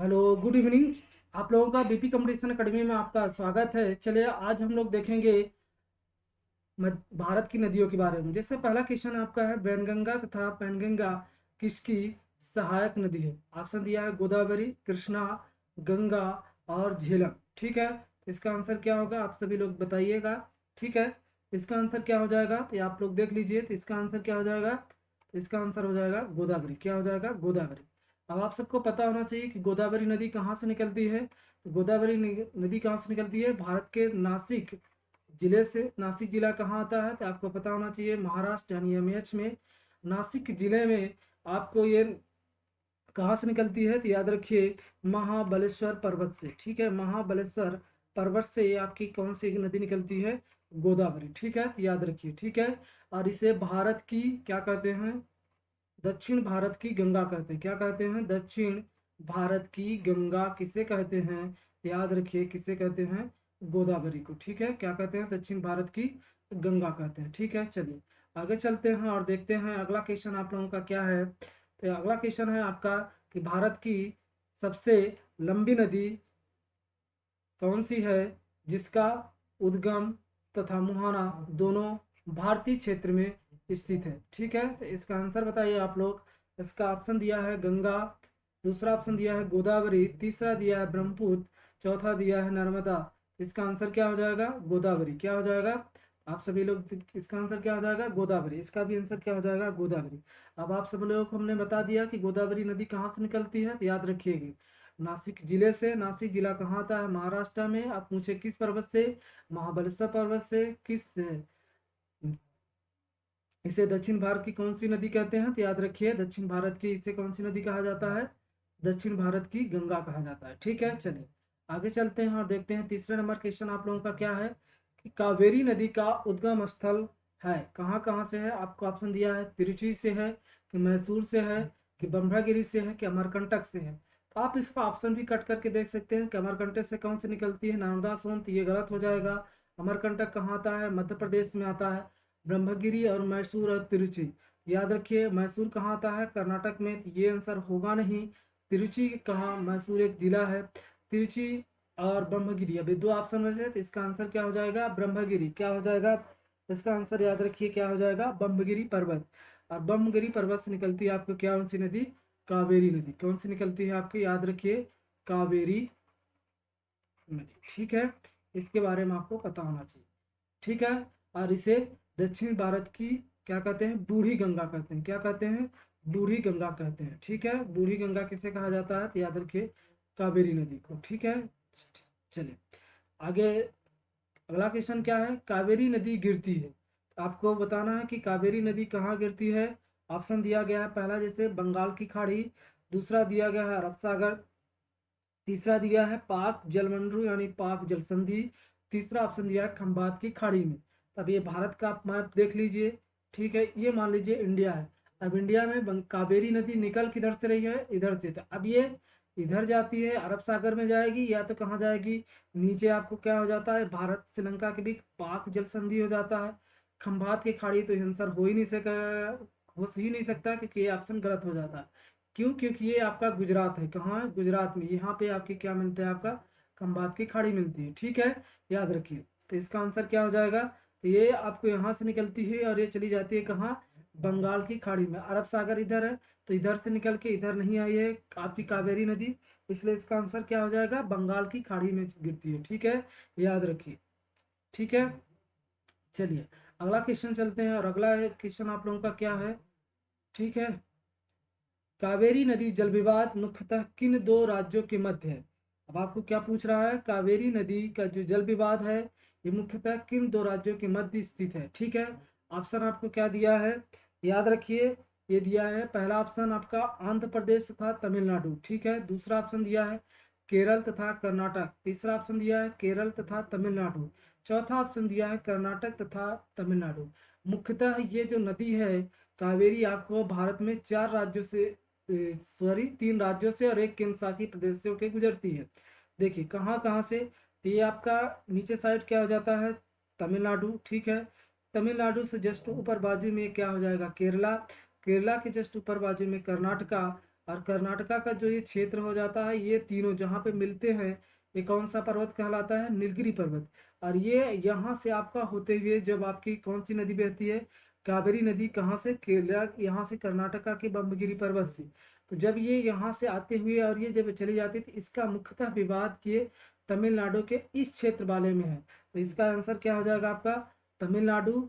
Hello, good evening. आप लोगों का बीपी कंपटीशन एकेडमी में आपका स्वागत है। चलिए, आज हम लोग देखेंगे भारत की नदियों के बारे में। जैसे पहला क्वेश्चन आपका है, वैनगंगा तथा पैनगंगा किसकी सहायक नदी है? ऑप्शन दिया है गोदावरी, कृष्णा, गंगा और झेलम। ठीक है, तो इसका आंसर क्या होगा आप सभी लोग बताइएगा। ठीक है, इसका आंसर क्या हो जाएगा तो ये आप लोग देख लीजिए। तो इसका आंसर क्या हो जाएगा? तो इसका आंसर हो जाएगा गोदावरी। क्या हो जाएगा? गोदावरी। अब आप सबको पता होना चाहिए कि गोदावरी नदी कहाँ से निकलती है। तो गोदावरी नदी कहाँ से निकलती है? भारत के नासिक जिले से। नासिक जिला कहाँ आता है तो आपको पता होना चाहिए, महाराष्ट्र यानी एमएच में। नासिक जिले में आपको ये कहाँ से निकलती है तो याद रखिए, महाबलेश्वर पर्वत से। ठीक है, महाबलेश्वर पर्वत से ये आपकी कौन सी नदी निकलती है? गोदावरी। ठीक है, तो याद रखिए। ठीक है, और इसे भारत की क्या कहते हैं? दक्षिण भारत की गंगा कहते हैं। क्या कहते हैं? दक्षिण भारत की गंगा किसे कहते हैं? याद रखिए, किसे कहते हैं? गोदावरी को। ठीक है, क्या कहते हैं? दक्षिण भारत की गंगा कहते हैं। ठीक है, चलिए आगे चलते हैं और देखते हैं अगला क्वेश्चन आप लोगों का क्या है। तो अगला क्वेश्चन है आपका कि भारत की सबसे लंबी नदी कौन सी है जिसका उद्गम तथा मुहाना दोनों भारतीय क्षेत्र में स्थित है? ठीक है, तो इसका आंसर बताइए आप लोग। इसका ऑप्शन दिया है गंगा, दूसरा ऑप्शन दिया है गोदावरी, तीसरा दिया है ब्रह्मपुत्र, चौथा दिया है नर्मदा। इसका आंसर क्या हो जाएगा? गोदावरी। क्या हो जाएगा आप सभी लोग? इसका आंसर क्या हो जाएगा? गोदावरी। इसका भी आंसर क्या हो जाएगा? गोदावरी। अब आप सब लोगों को हमने बता दिया कि गोदावरी नदी कहाँ से निकलती है, तो याद रखिएगा, नासिक जिले से। नासिक जिला कहाँ आता है? महाराष्ट्र में। आप पूछे किस पर्वत से? महाबलेश्वर पर्वत से। किस इसे दक्षिण भारत की कौन सी नदी कहते हैं तो याद रखिए, दक्षिण भारत की इसे कौन सी नदी कहा जाता है? दक्षिण भारत की गंगा कहा जाता है। ठीक है, चलिए आगे चलते हैं और देखते हैं तीसरे नंबर क्वेश्चन आप लोगों का क्या है कि कावेरी नदी का उद्गम स्थल है कहाँ कहाँ से है? आपको ऑप्शन दिया है तिरुचि से है, कि मैसूर से है, कि ब्रह्मगिरी से है, कि अमरकंटक से है। तो आप इसका ऑप्शन भी कट करके देख सकते हैं कि अमरकंटक से कौन सी निकलती है? नर्मदा सोन। तो ये गलत हो जाएगा। अमरकंटक कहाँ आता है? मध्य प्रदेश में आता है। ब्रह्मगिरी और मैसूर और तिरुचि, याद रखिए। मैसूर कहाँ आता है? कर्नाटक में। तो ये आंसर होगा नहीं। तिरुचि कहाँ? मैसूर एक जिला है। तिरुचि और ब्रह्मगिरी, अभी दो ऑप्शन में से, तो इसका आंसर क्या हो जाएगा? ब्रह्मगिरी। क्या हो जाएगा इसका आंसर? याद रखिए, क्या हो जाएगा? ब्रह्मगिरी पर्वत। और ब्रह्मगिरी पर्वत से निकलती है आपको क्या कौन सी नदी? कावेरी नदी। कौन सी निकलती है आपकी? याद रखिए, कावेरी नदी। ठीक है, इसके बारे में आपको पता होना चाहिए। ठीक है, और इसे दक्षिण भारत की क्या कहते हैं? बूढ़ी गंगा कहते हैं। क्या कहते हैं? बूढ़ी गंगा कहते हैं। ठीक है, बूढ़ी गंगा किसे कहा जाता है तो याद रखिए, कावेरी नदी को। ठीक है, चलिए आगे। अगला क्वेश्चन क्या है? कावेरी नदी गिरती है, आपको बताना है कि कावेरी नदी कहाँ गिरती है। ऑप्शन दिया गया है पहला जैसे बंगाल की खाड़ी, दूसरा दिया गया है अरब सागर, तीसरा दिया है पाक जलमंडल यानी पाक जल संधि, तीसरा ऑप्शन दिया है खंबात की खाड़ी में। तब ये भारत का आप मैप देख लीजिए। ठीक है, ये मान लीजिए इंडिया है। अब इंडिया में कावेरी नदी निकल किधर से रही है? इधर से। तो अब ये इधर जाती है, अरब सागर में जाएगी, या तो कहाँ जाएगी? नीचे आपको क्या हो जाता है? भारत श्रीलंका के बीच पाक जल संधि हो जाता है। खंबात की खाड़ी तो आंसर हो ही नहीं सका, हो ही नहीं सकता, क्योंकि ये ऑप्शन गलत हो जाता है। क्यों? क्योंकि ये आपका गुजरात है। कहाँ है? गुजरात में। यहाँ पे आपकी क्या मिलता है? आपका खंबात की खाड़ी मिलती है। ठीक है, याद रखिए। तो इसका आंसर क्या हो जाएगा? तो ये आपको यहाँ से निकलती है और ये चली जाती है कहाँ? बंगाल की खाड़ी में। अरब सागर इधर है, तो इधर से निकल के इधर नहीं आई है आपकी कावेरी नदी, इसलिए इसका आंसर क्या हो जाएगा? बंगाल की खाड़ी में गिरती है। ठीक है, याद रखिए। ठीक है, चलिए अगला क्वेश्चन चलते हैं और अगला क्वेश्चन आप लोगों का क्या है? ठीक है, कावेरी नदी जल विवाद मुख्यतः किन दो राज्यों के मध्य है? अब आपको क्या पूछ रहा है? कावेरी नदी का जो जल विवाद है, ये मुख्यतः किन दो राज्यों के मध्य स्थित है? ठीक है, ऑप्शन आपको क्या दिया है? याद रखिए, ये दिया है पहला ऑप्शन आपका आंध्र प्रदेश तथा तमिलनाडु। ठीक है, दूसरा ऑप्शन दिया है केरल तथा कर्नाटक, तीसरा ऑप्शन दिया है केरल तथा तमिलनाडु, चौथा ऑप्शन दिया है कर्नाटक तथा तमिलनाडु। मुख्यतः ये जो नदी है कावेरी, आपको भारत में चार राज्यों से, सॉरी तीन राज्यों से और एक केंद्र शासित प्रदेश से होकर गुजरती है। देखिए कहाँ कहाँ से, तो ये आपका नीचे साइड क्या हो जाता है? तमिलनाडु। ठीक है, तमिलनाडु से जस्ट ऊपर बाजू में क्या हो जाएगा? केरला। केरला के जस्ट ऊपर बाजू में कर्नाटका, और कर्नाटका का जो ये क्षेत्र हो जाता है, ये तीनों जहाँ पे मिलते हैं, ये कौन सा पर्वत कहलाता है? नीलगिरी पर्वत। और ये यहाँ से आपका होते हुए जब आपकी कौन सी नदी बहती है? कावेरी नदी। कहाँ से? केरला, यहाँ से कर्नाटका के बम्बगिरी पर्वत से। तो जब ये यहाँ से आते हुए और ये जब चली जाती थी, इसका मुख्यतः विवाद के तमिलनाडु के इस क्षेत्र वाले में है। तो इसका आंसर क्या हो जाएगा आपका? तमिलनाडु,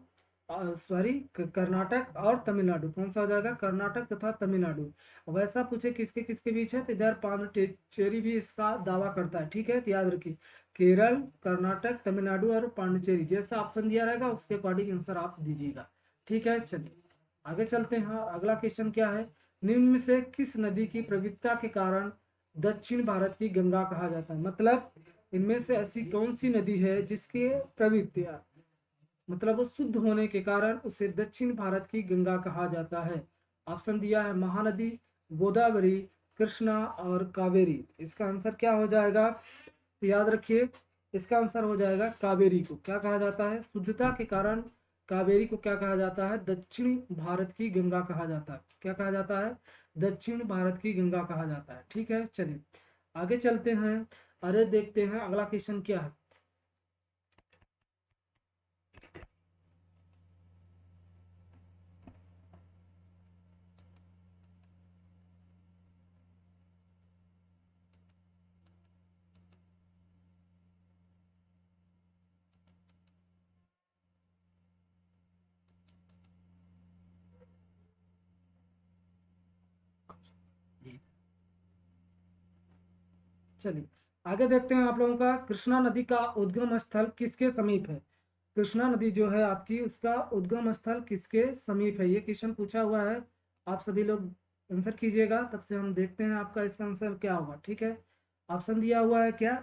सॉरी, कर्नाटक और तमिलनाडु। कौन सा हो जाएगा? कर्नाटक तथा तमिलनाडु। वैसा पूछे किसके किसके बीच है, तो इधर पांडिचेरी भी इसका दावा करता है। ठीक है, तो याद रखिए, केरल, कर्नाटक, तमिलनाडु और पांडिचेरी, जैसा ऑप्शन दिया रहेगा उसके अकॉर्डिंग आंसर आप दीजिएगा। ठीक है, चलिए आगे चलते हैं। अगला क्वेश्चन क्या है? निम्न में से किस नदी की प्रवृत्ता के कारण दक्षिण भारत की गंगा कहा जाता है? मतलब इनमें से ऐसी कौन सी नदी है जिसके प्रवृत्तियां, मतलब वो शुद्ध होने के कारण उसे दक्षिण भारत की गंगा कहा जाता है? ऑप्शन दिया है महानदी, गोदावरी, कृष्णा और कावेरी। इसका आंसर क्या हो जाएगा? तो याद रखिए, इसका आंसर हो जाएगा कावेरी को क्या कहा जाता है? शुद्धता के कारण कावेरी को क्या कहा जाता है? दक्षिण भारत की गंगा कहा जाता है। क्या कहा जाता है? दक्षिण भारत की गंगा कहा जाता है। ठीक है, चलिए आगे चलते हैं। अरे देखते हैं अगला क्वेश्चन क्या है। चलिए आगे देखते हैं आप लोगों का, कृष्णा नदी का उद्गम स्थल किसके समीप है? कृष्णा नदी जो है आपकी, उसका उद्गम स्थल किसके समीप है? ये क्वेश्चन पूछा हुआ है। आप सभी लोग आंसर कीजिएगा, तब से हम देखते हैं आपका इसका आंसर क्या होगा। ठीक है, ऑप्शन दिया हुआ है क्या?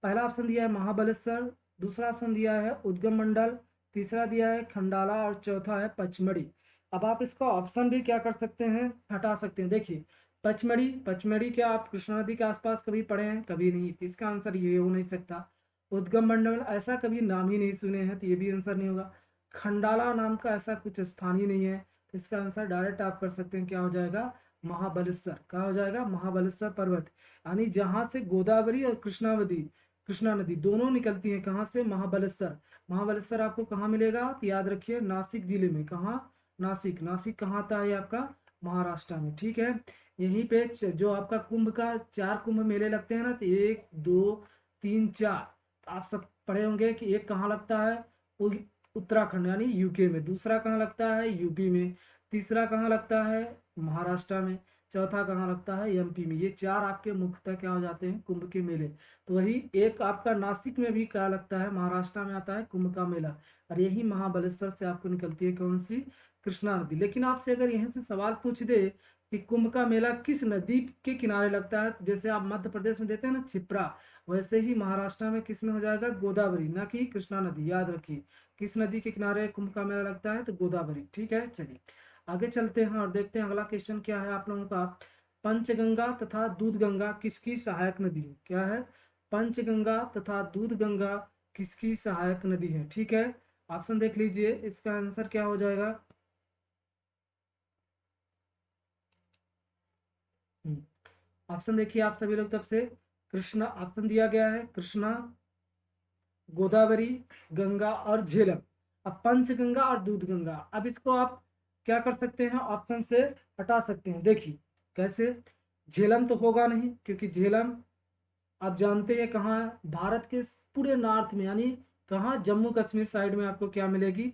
पहला ऑप्शन दिया है महाबलेश्वर, दूसरा ऑप्शन दिया है उद्गम मंडल, तीसरा दिया है खंडाला और चौथा है पचमढ़ी। अब आप इसका ऑप्शन भी क्या कर सकते हैं? हटा सकते हैं। देखिए, पचमढ़ी, पचमढ़ी क्या आप कृष्णा नदी के आसपास कभी पढ़े हैं? कभी नहीं, तो इसका आंसर ये हो नहीं सकता। उद्गम मंडल ऐसा कभी नाम ही नहीं सुने हैं, तो ये भी आंसर नहीं होगा। खंडाला नाम का ऐसा कुछ स्थान ही नहीं है, तो इसका आंसर डायरेक्ट आप कर सकते हैं, क्या हो जाएगा? महाबलेश्वर। क्या हो जाएगा? महाबलेश्वर पर्वत। यानी जहां से गोदावरी और कृष्णा नदी दोनों निकलती हैं, कहाँ से? महाबलेश्वर। महाबलेश्वर आपको कहाँ मिलेगा? तो याद रखिए, नासिक जिले में। कहाँ? नासिक। नासिक कहाँ आता है आपका? महाराष्ट्र में। ठीक है, यहीं पे जो आपका कुंभ का 4 कुंभ मेले लगते हैं ना, तो 1 2 3 4, आप सब पढ़े होंगे कि एक कहाँ लगता है? उत्तराखंड यानी यूके में, दूसरा कहाँ लगता है? यूपी में, तीसरा कहाँ लगता है? महाराष्ट्र में, चौथा कहाँ लगता है? एमपी में। ये 4 आपके मुख्यतः क्या हो जाते हैं? कुंभ के मेले। तो वही एक आपका नासिक में भी क्या लगता है? महाराष्ट्र में आता है कुंभ का मेला। और यही महाबलेश्वर से आपको निकलती है कौन सी? कृष्णा नदी। लेकिन आपसे अगर यहाँ से सवाल पूछ दे कि कुंभ का मेला किस नदी के किनारे लगता है, जैसे आप मध्य प्रदेश में देते हैं ना छिप्रा, वैसे ही महाराष्ट्र में किस में हो जाएगा? गोदावरी, ना कि कृष्णा नदी। याद रखिए, किस नदी के किनारे कुंभ का मेला लगता है? तो गोदावरी। ठीक है, चलिए आगे चलते हैं और देखते हैं अगला क्वेश्चन क्या है आप लोगों का। पंचगंगा तथा दूधगंगा किसकी सहायक नदी है? क्या है? पंचगंगा तथा दूधगंगा किसकी सहायक नदी है? ठीक है, ऑप्शन देख लीजिए, इसका आंसर क्या हो जाएगा? ऑप्शन देखिए आप सभी लोग, तब से कृष्णा ऑप्शन दिया गया है, कृष्णा, गोदावरी, गंगा और झेलम। अब पंचगंगा और दूधगंगा, अब इसको आप क्या कर सकते हैं? ऑप्शन से हटा सकते हैं। देखिए कैसे? झेलम तो होगा नहीं, क्योंकि झेलम आप जानते हैं कहाँ है? भारत के पूरे नॉर्थ में, यानी कहाँ? जम्मू कश्मीर साइड में आपको क्या मिलेगी?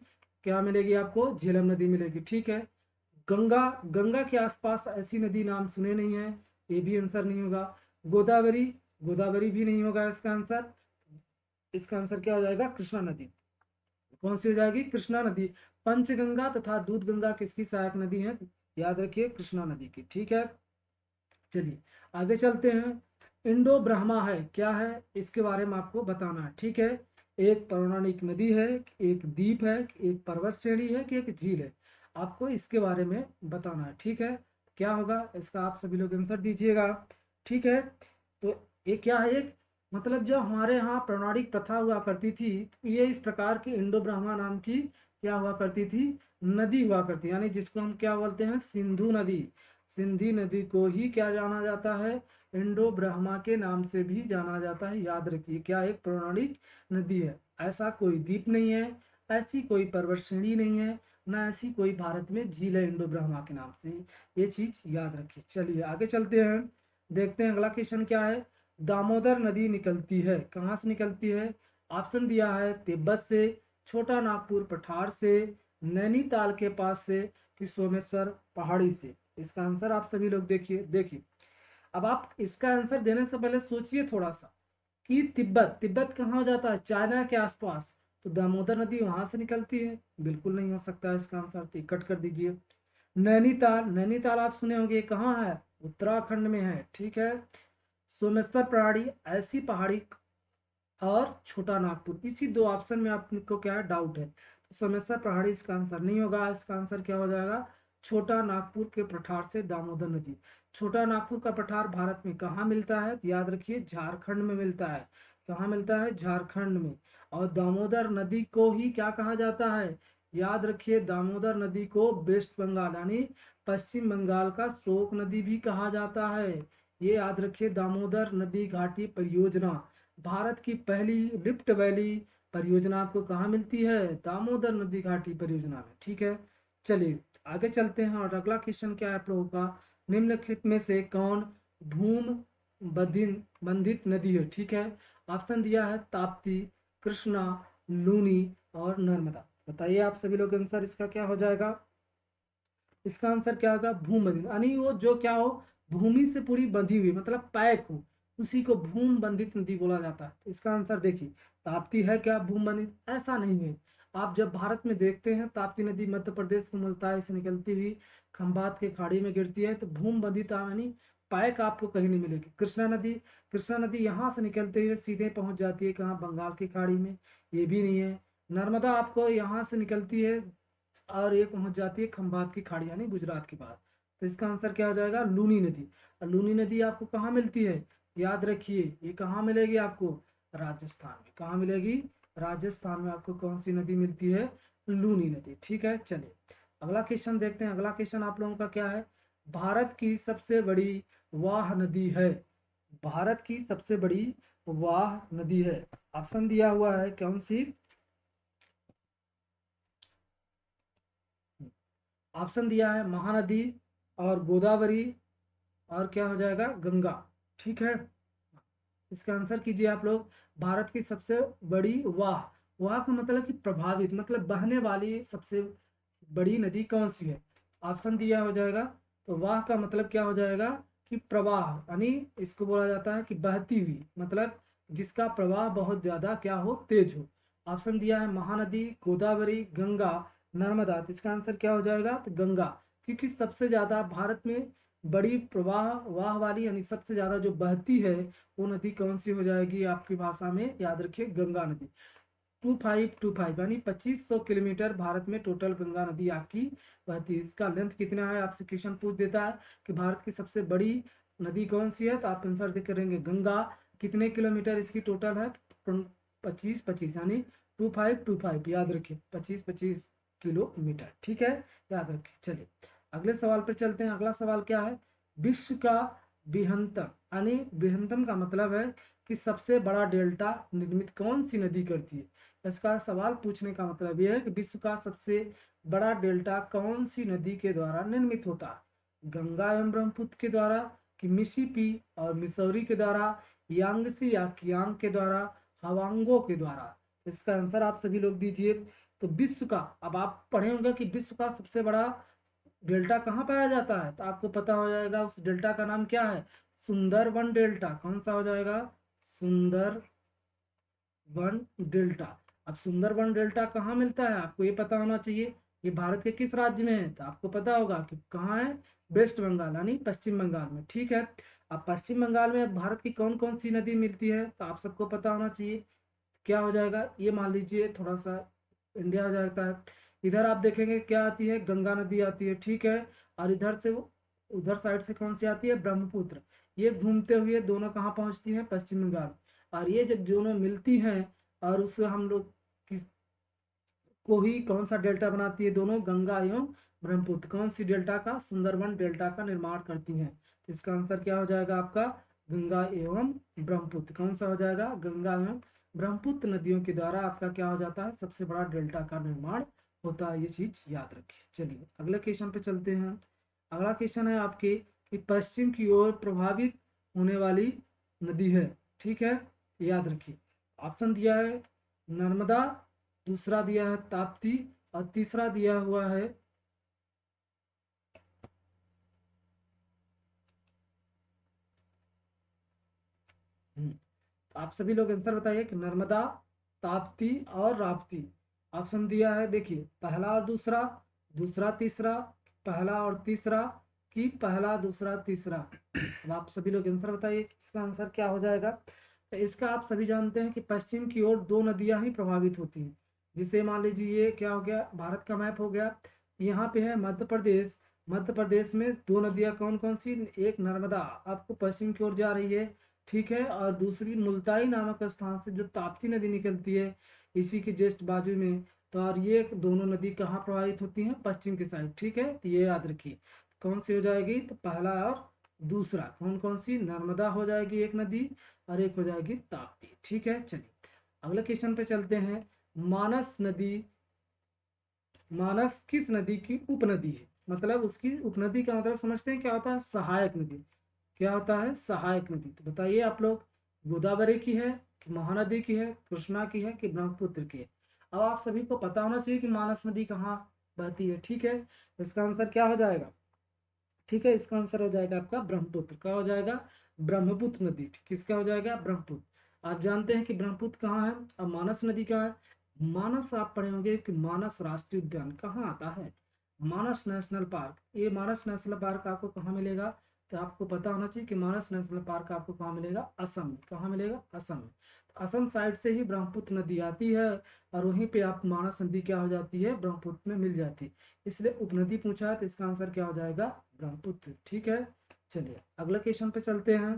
क्या मिलेगी आपको? झेलम नदी मिलेगी। ठीक है, गंगा, गंगा के आसपास ऐसी नदी नाम सुने नहीं है, ये भी आंसर नहीं होगा। गोदावरी, गोदावरी भी नहीं होगा इसका आंसर। इसका आंसर क्या हो जाएगा? कृष्णा नदी। कौन सी हो जाएगी? कृष्णा नदी। पंचगंगा तथा दूधगंगा किसकी सहायक नदी है? याद रखिए, कृष्णा नदी की। ठीक है, चलिए आगे चलते हैं। इंडो ब्रह्मा है क्या है? इसके बारे में आपको बताना है। ठीक है, एक पौराणिक नदी है, एक द्वीप है, एक पर्वत श्रेणी है कि एक झील है? आपको इसके बारे में बताना है। ठीक है, क्या होगा इसका? आप सभी लोग आंसर दीजिएगा। ठीक है, तो ये क्या है? एक मतलब जो हमारे यहाँ पौराणिक प्रथा हुआ करती थी, ये इस प्रकार की इंडो ब्रह्मा नाम की क्या हुआ करती थी? नदी हुआ करती, यानी जिसको हम क्या बोलते हैं? सिंधु नदी। सिंधी नदी को ही क्या जाना जाता है, इंडो ब्रह्मा के नाम से भी जाना जाता है। याद रखिए क्या एक पौराणिक नदी है, ऐसा कोई द्वीप नहीं है, ऐसी कोई पर्वत श्रेणी नहीं है, ना ऐसी कोई भारत में झील है इंडो ब्रह्मा के नाम से। ये चीज याद रखिए। चलिए आगे चलते हैं, देखते हैं अगला क्वेश्चन क्या है। दामोदर नदी निकलती है, कहाँ से निकलती है? ऑप्शन दिया है तिब्बत से, छोटा नागपुर पठार से, नैनीताल के पास से, कि सोमेश्वर पहाड़ी से। इसका आंसर आप सभी लोग देखिए। देखिए अब आप इसका आंसर देने से पहले सोचिए थोड़ा सा कि तिब्बत, तिब्बत कहाँ हो जाता है? चाइना के आसपास, तो दामोदर नदी वहां से निकलती है? बिल्कुल नहीं हो सकता है इसका आंसर, टिकट कर दीजिए। नैनीताल, नैनीताल आप सुने होंगे कहाँ है? उत्तराखंड में है, ठीक है। सोमेश्वर पहाड़ी, ऐसी पहाड़ी, और छोटा नागपुर, इसी दो ऑप्शन में आपको क्या है, डाउट है। तो सोमेश्वर पहाड़ी इसका आंसर नहीं होगा, इसका आंसर क्या हो जाएगा? छोटा नागपुर के पठार से दामोदर नदी। छोटा नागपुर का पठार भारत में कहाँ मिलता है? तो याद रखिए झारखंड में मिलता है। कहाँ मिलता है? झारखंड में। और दामोदर नदी को ही क्या कहा जाता है? याद रखिए दामोदर नदी को वेस्ट बंगाल यानी पश्चिम बंगाल का शोक नदी भी कहा जाता है। ये याद रखिए दामोदर नदी घाटी परियोजना, भारत की पहली रिफ्ट वैली परियोजना आपको कहाँ मिलती है? दामोदर नदी घाटी परियोजना में, ठीक है। चलिए आगे चलते हैं और अगला क्वेश्चन क्या है आप लोगों का। निम्नलिखित में से कौन भूम बंधित नदी है? ठीक है, ऑप्शन दिया है ताप्ती, कृष्णा, लूनी और नर्मदा। बताइए आप सभी लोग आंसर इसका क्या हो जाएगा? इसका आंसर क्या होगा? भूम बंधित, यानी वो जो क्या हो, भूमि से पूरी बंधी हुई, मतलब पैक हो, उसी को भूम बंधित नदी बोला जाता है। तो इसका आंसर देखिए ताप्ती है क्या भूम बंधित? ऐसा नहीं है। आप जब भारत में देखते हैं ताप्ती नदी मध्य प्रदेश के मुल्ताई से निकलती हुई खंबात के खाड़ी में गिरती है, तो भूम बंधित यानी पैक आपको कहीं नहीं मिलेगी। कृष्णा नदी, कृष्णा नदी यहाँ से निकलते हुए सीधे पहुंच जाती है कहाँ? बंगाल की खाड़ी में, ये भी नहीं है। नर्मदा आपको यहाँ से निकलती है और ये पहुंच जाती है खंबात की खाड़ी यानी गुजरात के पास। तो इसका आंसर क्या हो जाएगा? लूनी नदी। और लूनी नदी आपको कहाँ मिलती है? याद रखिए ये कहाँ मिलेगी आपको? राजस्थान में। कहाँ मिलेगी? राजस्थान में आपको कौन सी नदी मिलती है? लूनी नदी, ठीक है। चलिए अगला क्वेश्चन देखते हैं। अगला क्वेश्चन आप लोगों का क्या है? भारत की सबसे बड़ी वाह नदी है, भारत की सबसे बड़ी वाह नदी है, ऑप्शन दिया हुआ है कौन सी? ऑप्शन दिया है महानदी और गोदावरी और क्या हो जाएगा? गंगा, ठीक है। इसका आंसर कीजिए आप लोग। भारत की सबसे बड़ी वाह, वाह का मतलब कि प्रभावित, मतलब बहने वाली सबसे बड़ी नदी कौन सी है? ऑप्शन दिया हो जाएगा। तो वाह का मतलब क्या हो जाएगा? कि प्रवाह, यानी इसको बोला जाता है कि बहती हुई, मतलब जिसका प्रवाह बहुत ज्यादा क्या हो, तेज हो। ऑप्शन दिया है महानदी, गोदावरी, गंगा, नर्मदा। तो इसका आंसर क्या हो जाएगा? तो गंगा, क्योंकि सबसे ज्यादा भारत में बड़ी प्रवाह वाह वाली यानी सबसे ज्यादा जो बहती है वो नदी कौन सी हो जाएगी आपकी भाषा में? याद रखिए गंगा नदी। 2525 यानी 2500 किलोमीटर भारत में टोटल गंगा नदी आपकी बहती है। इसका लेंथ कितना है? आपसे क्वेश्चन पूछ देता है कि भारत की सबसे बड़ी नदी कौन सी है, तो आप आंसर दे करेंगे गंगा। कितने किलोमीटर इसकी टोटल है? 2525 यानी 2525, याद रखिए 2525 किलोमीटर, ठीक है, याद रखिए। चलिए अगले सवाल पर चलते हैं। अगला सवाल क्या है? विश्व का बृहत्तम, यानी बृहत्तम का मतलब है कि सबसे बड़ा डेल्टा निर्मित कौन सी नदी करती है? इसका सवाल पूछने का मतलब यह है कि विश्व का सबसे बड़ा डेल्टा कौन सी नदी के द्वारा निर्मित होता है? गंगा एवं ब्रह्मपुत्र के द्वारा, कि मिसिसिपी और मिसौरी के द्वारा, यांगसी या कियांग के द्वारा, हवांगो के द्वारा। इसका आंसर आप सभी लोग दीजिए। तो विश्व का, अब आप पढ़े होंगे कि विश्व का सबसे बड़ा डेल्टा कहाँ पाया जाता है, तो आपको पता हो जाएगा उस डेल्टा का नाम क्या है? सुंदरबन डेल्टा। कौन सा हो जाएगा? सुंदर वन डेल्टा। अब सुंदरबन डेल्टा कहाँ मिलता है आपको ये पता होना चाहिए। ये भारत के किस राज्य में है? तो आपको पता होगा कि कहाँ है? वेस्ट बंगाल यानी पश्चिम बंगाल में, ठीक है। अब पश्चिम बंगाल में भारत की कौन कौन सी नदी मिलती है तो आप सबको पता होना चाहिए। क्या हो जाएगा? ये मान लीजिए थोड़ा सा इंडिया हो जाता है। इधर आप देखेंगे क्या आती है? गंगा नदी आती है, ठीक है। और इधर से उधर साइड से कौन सी आती है? ब्रह्मपुत्र। ये घूमते हुए दोनों कहाँ पहुंचती हैं? पश्चिम बंगाल। और ये जब दोनों मिलती हैं और उससे हम लोग किस को ही कौन सा डेल्टा बनाती है? दोनों गंगा एवं ब्रह्मपुत्र। कौन सी डेल्टा का? सुंदरबन डेल्टा का निर्माण करती हैं। तो इसका आंसर क्या हो जाएगा आपका? गंगा एवं ब्रह्मपुत्र। कौन सा हो जाएगा? गंगा एवं ब्रह्मपुत्र नदियों के द्वारा आपका क्या हो जाता है? सबसे बड़ा डेल्टा का निर्माण होता है। ये चीज याद रखिए। चलिए अगले क्वेश्चन पे चलते हैं। अगला क्वेश्चन है आपके कि पश्चिम की ओर प्रभावित होने वाली नदी है। ठीक है, याद रखिए। ऑप्शन दिया है नर्मदा, दूसरा दिया है ताप्ती, और तीसरा दिया हुआ है आप सभी लोग आंसर बताइए कि नर्मदा, ताप्ती और राप्ती। ऑप्शन दिया है, देखिए पहला और दूसरा, दूसरा तीसरा, पहला और तीसरा, कि पहला दूसरा तीसरा। अब आप सभी लोग आंसर बताइए इसका आंसर क्या हो जाएगा। तो इसका आप सभी जानते हैं कि पश्चिम की ओर दो नदियां ही प्रभावित होती हैं। जिसे मान लीजिए ये क्या हो गया, भारत का मैप हो गया। यहाँ पे है मध्य प्रदेश। मध्य प्रदेश में दो नदियां कौन कौन सी? एक नर्मदा आपको पश्चिम की ओर जा रही है, ठीक है, और दूसरी मुल्ताई नामक स्थान से जो ताप्ती नदी निकलती है इसी के जस्ट बाजू में। तो और ये दोनों नदी कहाँ प्रवाहित होती हैं? पश्चिम की साइड। ठीक है, तो ये याद रखिए कौन सी हो जाएगी। तो पहला और दूसरा कौन कौन सी? नर्मदा हो जाएगी एक नदी, और एक हो जाएगी ताप्ती। ठीक है, चलिए अगले क्वेश्चन पे चलते हैं। मानस नदी, मानस किस नदी की उपनदी है? मतलब उसकी उपनदी का मतलब समझते हैं क्या होता है? सहायक नदी। क्या होता है? सहायक नदी। तो बताइए आप लोग, गोदावरी की है कि महानदी की है, कृष्णा की है कि ब्रह्मपुत्र की है? अब आप सभी को पता होना चाहिए कि मानस नदी कहाँ बहती है। ठीक है, इसका आंसर क्या हो जाएगा? ठीक है, इसका आंसर हो जाएगा आपका ब्रह्मपुत्र। क्या हो जाएगा? ब्रह्मपुत्र नदी। किसका हो जाएगा? ब्रह्मपुत्र। आप जानते हैं कि ब्रह्मपुत्र कहाँ है? अब मानस नदी कहाँ है? मानस आप पढ़े होंगे कि मानस राष्ट्रीय उद्यान कहाँ आता है? मानस नेशनल पार्क। ये मानस नेशनल पार्क आपको कहाँ मिलेगा? तो आपको पता होना चाहिए कि मानस नेशनल पार्क आपको कहाँ मिलेगा? असम में। कहाँ मिलेगा? असम में। तो असम साइड से ही ब्रह्मपुत्र नदी आती है, और वहीं पे आप मानस नदी क्या हो जाती है? ब्रह्मपुत्र में मिल जाती है। इसलिए उपनदी पूछा है, तो इसका आंसर क्या हो जाएगा? ब्रह्मपुत्र। ठीक है, चलिए अगले क्वेश्चन पे चलते हैं।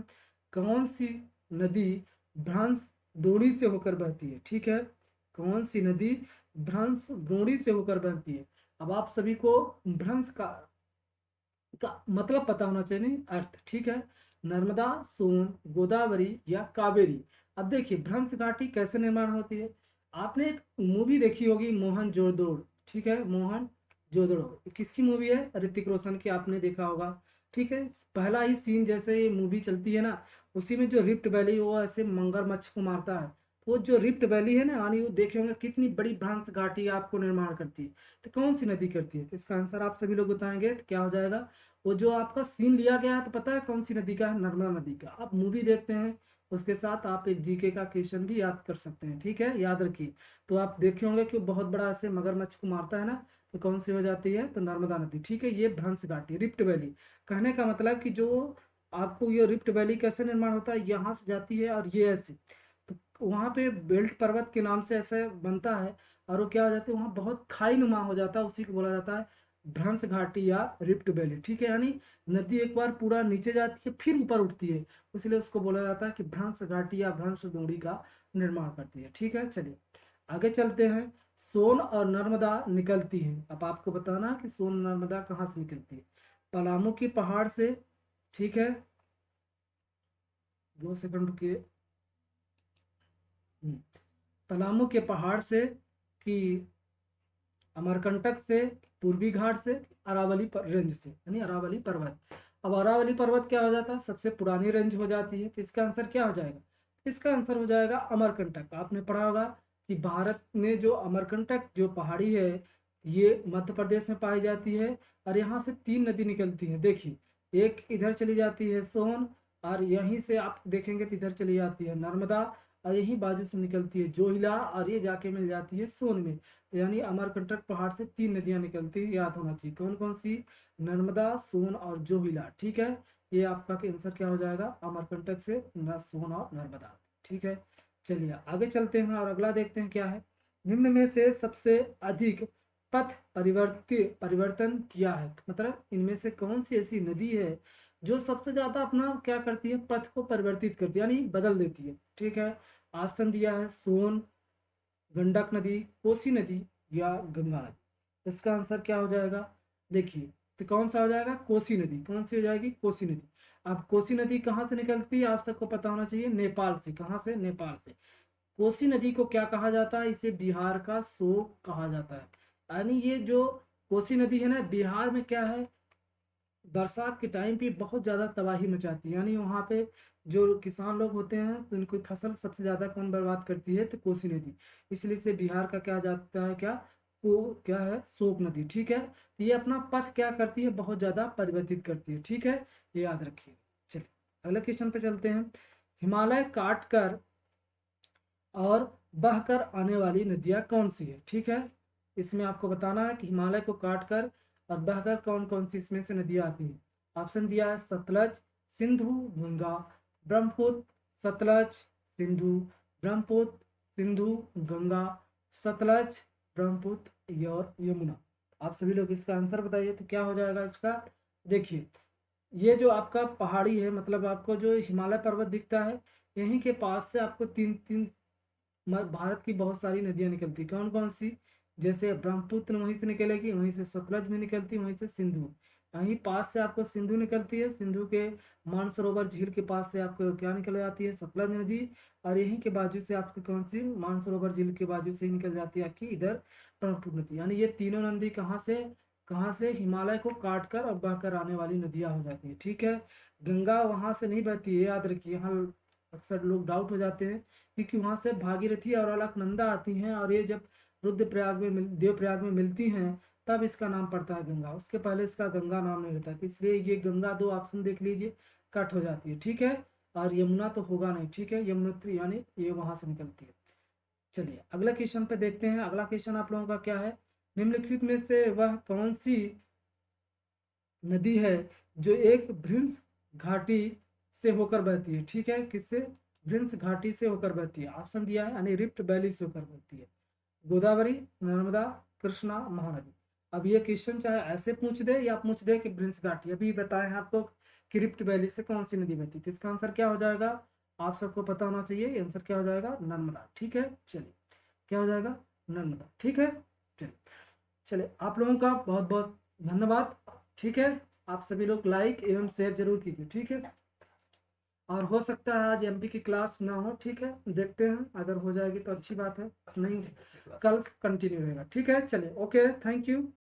कौन सी नदी भ्रंश द्रोणी से होकर बहती है? ठीक है, कौन सी नदी भ्रंश द्रोणी से होकर बहती है? अब आप सभी को भ्रंश का मतलब पता होना चाहिए, नहीं अर्थ। ठीक है, नर्मदा, सोन, गोदावरी या कावेरी। अब देखिए भ्रंश घाटी कैसे निर्माण होती है। आपने एक मूवी देखी होगी मोहन जोदड़ो। ठीक है, मोहन जोदड़ो किसकी मूवी है? ऋतिक रोशन की, आपने देखा होगा। ठीक है, पहला ही सीन जैसे ये मूवी चलती है ना, उसी में जो रिफ्ट वैली वो ऐसे मगरमच्छ को मारता है। वो जो रिफ्ट वैली है ना, यानी वो देखे होंगे कितनी बड़ी भ्रंश घाटी आपको निर्माण करती है। तो कौन सी नदी करती है? तो इसका आंसर आप सभी लोग बताएंगे तो क्या हो जाएगा? वो जो आपका सीन लिया गया है तो पता है कौन सी नदी का है? नर्मदा नदी का। आप मूवी देखते हैं, उसके साथ आप एक जीके का क्वेश्चन भी याद कर सकते हैं। ठीक है, याद रखिए। तो आप देखे होंगे कि बहुत बड़ा ऐसे मगरमच्छ को मारता है ना, तो कौन सी हो जाती है? तो नर्मदा नदी। ठीक है, ये भ्रंश घाटी, रिफ्ट वैली। कहने का मतलब कि जो आपको ये रिफ्ट वैली कैसे निर्माण होता है, यहाँ से जाती है और ये ऐसे, तो वहाँ पे बेल्ट पर्वत के नाम से ऐसे बनता है, और वो क्या हो जाता है, वहाँ बहुत खाई नुमा हो जाता है, उसी को बोला जाता है भ्रंश घाटी या रिफ्ट वैली। ठीक है, यानी नदी एक बार पूरा नीचे जाती है फिर ऊपर उठती है, इसलिए उसको बोला जाता है कि भ्रंश घाटी या भ्रंश डोंगरी का निर्माण करती है। ठीक है, चलिए आगे चलते हैं। सोन और नर्मदा निकलती है। अब आपको बताना कि सोन नर्मदा कहाँ से निकलती है? पलामू के पहाड़ से। ठीक है, 2 सेकंड रुकिए। पलामू के पहाड़ से, कि अमरकंटक से, पूर्वी घाट से, अरावली रेंज से, यानी अरावली पर्वत। अब अरावली पर्वत क्या हो जाता है? सबसे पुरानी रेंज हो जाती है। तो इसका आंसर क्या हो जाएगा? इसका आंसर हो जाएगा अमरकंटक। आपने पढ़ा होगा कि भारत में जो अमरकंटक जो पहाड़ी है, ये मध्य प्रदेश में पाई जाती है, और यहाँ से 3 नदी निकलती है। देखिए एक इधर चली जाती है सोन, और यहीं से आप देखेंगे तो इधर चली जाती है नर्मदा, और यही बाजू से निकलती है जोहिला, और ये जाके मिल जाती है सोन में। यानी अमरकंटक पहाड़ से 3 नदियां निकलती है, याद होना चाहिए कौन कौन सी? नर्मदा, सोन और जोहिला। ठीक है, ये आपका आंसर क्या हो जाएगा? अमरकंटक से सोन और नर्मदा। ठीक है, चलिए आगे चलते हैं और अगला देखते हैं क्या है। निम्न में से सबसे अधिक पथ परिवर्तन किया है, मतलब इनमें से कौन सी ऐसी नदी है जो सबसे ज्यादा अपना क्या करती है? पथ को परिवर्तित करती है, यानी बदल देती है। ठीक है, ऑप्शन दिया है सोन, गंडक नदी, कोसी नदी या गंगा नदी। इसका आंसर क्या हो जाएगा? देखिए, तो कौन सा हो जाएगा, कोसी नदी। कौन सी हो जाएगी, कोसी नदी। अब कोसी नदी कहाँ से निकलती है, आप सबको पता होना चाहिए, नेपाल से। कहाँ से, नेपाल से। कोसी नदी को क्या कहा जाता है, इसे बिहार का शोक कहा जाता है। यानी ये जो कोसी नदी है ना, बिहार में क्या है, बरसात के टाइम पे बहुत ज़्यादा तबाही मचाती है। यानी वहाँ पे जो किसान लोग होते हैं तो उनकी फसल सबसे ज़्यादा कौन बर्बाद करती है, तो कोसी नदी। इसलिए इसे बिहार का क्या जाता है, क्या, को क्या है, शोक नदी। ठीक है, तो ये अपना पथ क्या करती है, बहुत ज़्यादा परिवर्तित करती है। ठीक है, ये याद रखिए। चलिए अगले क्वेश्चन पे चलते हैं। हिमालय काट कर और बहकर आने वाली नदियाँ कौन सी है। ठीक है, इसमें आपको बताना है कि हिमालय को काट कर और बहकर कौन कौन सी इसमें से नदियाँ आती हैं। ऑप्शन दिया है सतलज, सिंधु, गंगा, ब्रह्मपुत्र, सतलज, सिंधु, ब्रह्मपुत्र, सिंधु, गंगा, सतलज, ब्रह्मपुत्र और यमुना। आप सभी लोग इसका आंसर बताइए, तो क्या हो जाएगा इसका। देखिए, ये जो आपका पहाड़ी है, मतलब आपको जो हिमालय पर्वत दिखता है, यहीं के पास से आपको तीन तीन भारत की बहुत सारी नदियां निकलती। कौन कौन सी, जैसे ब्रह्मपुत्र वहीं से निकलेगी, वहीं से सतलज भी निकलती, वहीं से सिंधु। वहीं पास से आपको सिंधु निकलती है, सिंधु के मानसरोवर झील के पास से आपको क्या निकल जाती है, सतलज नदी। और यहीं के बाजू से आपकी कौन सी, मानसरोवर झील के बाजू से ही निकल जाती है आपकी इधर ब्रह्मपुत्र नदी। यानी ये तीनों नदी कहाँ से हिमालय को काट कर और बहकर आने वाली नदियां हो जाती है। ठीक है, गंगा वहां से नहीं बहती है, याद रखिए। यहाँ अक्सर लोग डाउट हो जाते हैं, क्योंकि वहां से भागीरथी और अलकनंदा आती हैं, और ये जब रुद्रप्रयाग में देवप्रयाग में मिलती हैं, तब इसका नाम पड़ता है गंगा। उसके पहले इसका गंगा नाम नहीं होता, तो इसलिए ये गंगा, दो ऑप्शन देख लीजिए, कट हो जाती है। ठीक है, और यमुना तो होगा नहीं। ठीक है, यमुनोत्री यानी ये वहां से निकलती है। चलिए अगला क्वेश्चन पे देखते हैं। अगला क्वेश्चन आप लोगों का क्या है, निम्नलिखित में से वह कौन सी नदी है जो एक भ्रंश घाटी से होकर बहती है। ठीक है, किससे, भ्रंश घाटी से होकर बहती है। ऑप्शन दिया है, यानी रिफ्ट वैली से होकर बहती है। गोदावरी, नर्मदा, कृष्णा, महानदी। अब ये क्वेश्चन चाहे ऐसे पूछ दे या पूछ दे कि भ्रंश घाटी, अभी बताए हैं आपको कि रिफ्ट वैली से कौन सी नदी बहती है, तो इसका आंसर क्या हो जाएगा, आप सबको पता होना चाहिए। आंसर क्या हो जाएगा, नर्मदा। ठीक है, चलिए क्या हो जाएगा, नर्मदा। ठीक है, चलिए चलिए आप लोगों का बहुत बहुत धन्यवाद। ठीक है, आप सभी लोग लाइक एवं शेयर जरूर कीजिए। ठीक है, और हो सकता है आज एमपी की क्लास ना हो। ठीक है, देखते हैं, अगर हो जाएगी तो अच्छी बात है, नहीं कल कंटिन्यू रहेगा। ठीक है, चलिए, ओके, थैंक यू।